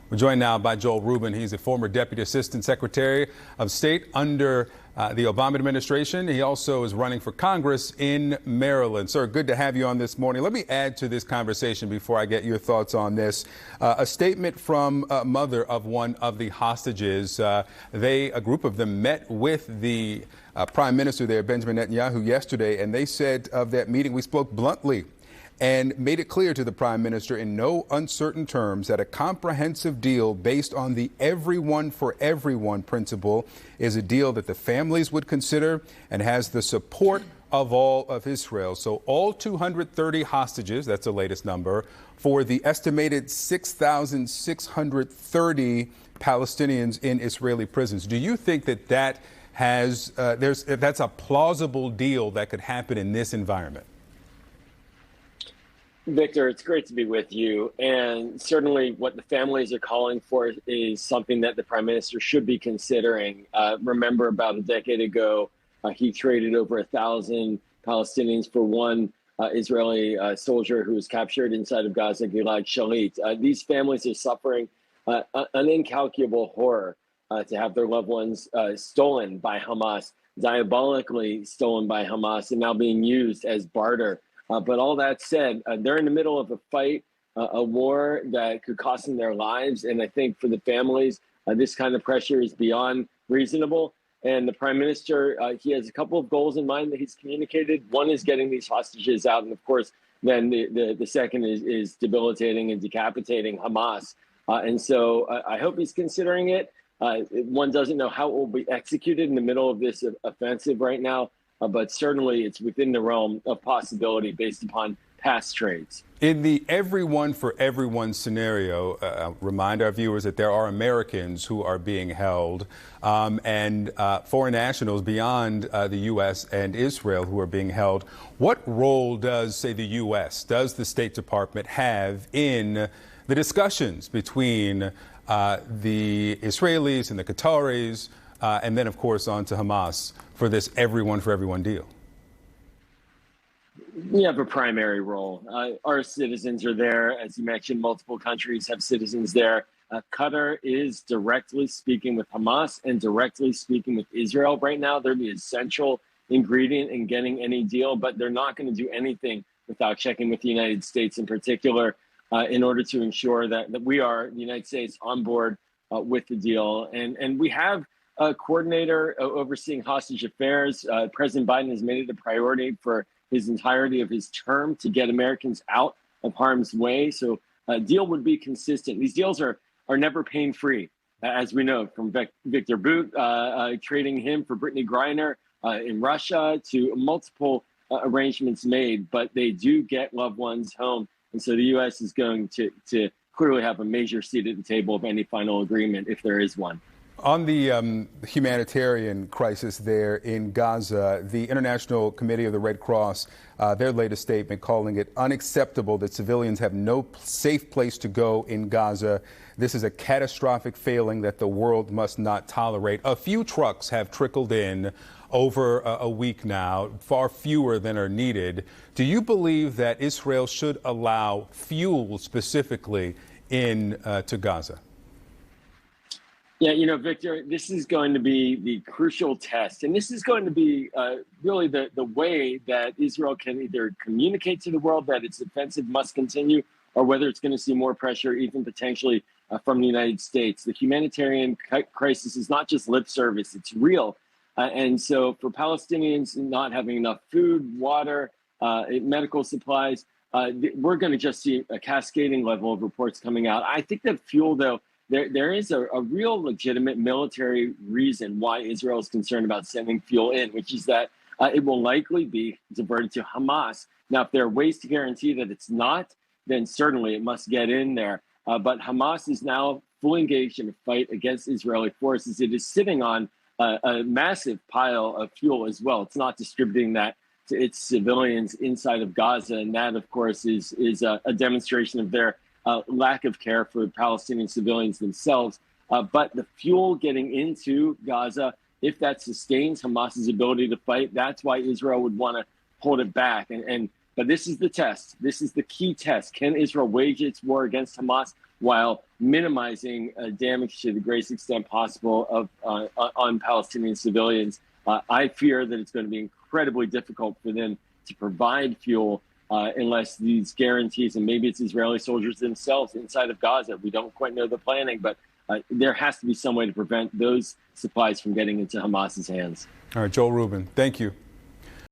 We're joined now by Joel Rubin. He's a former Deputy Assistant Secretary of State under the Obama administration. He also is running for Congress in Maryland. Sir, good to have you on this morning. Let me add to this conversation before I get your thoughts on this. A statement from a mother of one of the hostages. A group of them met with the Prime Minister there, Benjamin Netanyahu, yesterday, and they said of that meeting, we spoke bluntly and made it clear to the Prime Minister in no uncertain terms that a comprehensive deal based on the everyone for everyone principle is a deal that the families would consider and has the support of all of Israel. So all 230 hostages, that's the latest number, for the estimated 6,630 Palestinians in Israeli prisons. Do you think that that's a plausible deal that could happen in this environment? Victor, it's great to be with you. And certainly what the families are calling for is something that the Prime Minister should be considering. Remember, about a decade ago, he traded over 1,000 Palestinians for one Israeli soldier who was captured inside of Gaza, Gilad Shalit. These families are suffering an incalculable horror to have their loved ones stolen by Hamas, diabolically stolen by Hamas, and now being used as barter. But all that said, they're in the middle of a fight, a war that could cost them their lives. And I think for the families, this kind of pressure is beyond reasonable. And the Prime Minister, he has a couple of goals in mind that he's communicated. One is getting these hostages out. And of course, then the second is debilitating and decapitating Hamas. And so I hope he's considering it. One doesn't know how it will be executed in the middle of this offensive right now. But certainly it's within the realm of possibility based upon past trades. In the everyone for everyone scenario, remind our viewers that there are Americans who are being held and foreign nationals beyond the U.S. and Israel who are being held. What role does, say, the U.S., does the State Department have in the discussions between the Israelis and the Qataris, and then, of course, on to Hamas for this everyone for everyone deal? We have a primary role. Our citizens are there. As you mentioned, multiple countries have citizens there. Qatar is directly speaking with Hamas and directly speaking with Israel right now. They're the essential ingredient in getting any deal, but they're not going to do anything without checking with the United States in particular in order to ensure that we are, the United States, on board with the deal. And we have a coordinator overseeing hostage affairs. President Biden has made it a priority for his entirety of his term to get Americans out of harm's way. So a deal would be consistent. These deals are never pain-free, as we know, from Victor Bout, trading him for Brittany Griner in Russia, to multiple arrangements made, but they do get loved ones home. And so the U.S. is going to clearly have a major seat at the table of any final agreement, if there is one. On the humanitarian crisis there in Gaza, the International Committee of the Red Cross, their latest statement calling it unacceptable that civilians have no safe place to go in Gaza. This is a catastrophic failing that the world must not tolerate. A few trucks have trickled in over a week now, far fewer than are needed. Do you believe that Israel should allow fuel specifically in to Gaza? Yeah, Victor, this is going to be the crucial test. And this is going to be really the way that Israel can either communicate to the world that its offensive must continue, or whether it's going to see more pressure, even potentially from the United States. The humanitarian crisis is not just lip service, it's real. And so for Palestinians not having enough food, water, medical supplies, we're going to just see a cascading level of reports coming out. I think that fuel, though, there is a real legitimate military reason why Israel is concerned about sending fuel in, which is that it will likely be diverted to Hamas. Now, if there are ways to guarantee that it's not, then certainly it must get in there. But Hamas is now fully engaged in a fight against Israeli forces. It is sitting on a massive pile of fuel as well. It's not distributing that to its civilians inside of Gaza. And that, of course, is a demonstration of their lack of care for Palestinian civilians themselves. But the fuel getting into Gaza, if that sustains Hamas's ability to fight, that's why Israel would want to hold it back. But this is the test. This is the key test. Can Israel wage its war against Hamas while minimizing damage to the greatest extent possible on Palestinian civilians. I fear that it's going to be incredibly difficult for them to provide fuel unless these guarantees, and maybe it's Israeli soldiers themselves inside of Gaza. We don't quite know the planning, but there has to be some way to prevent those supplies from getting into Hamas's hands. All right, Joel Rubin, thank you.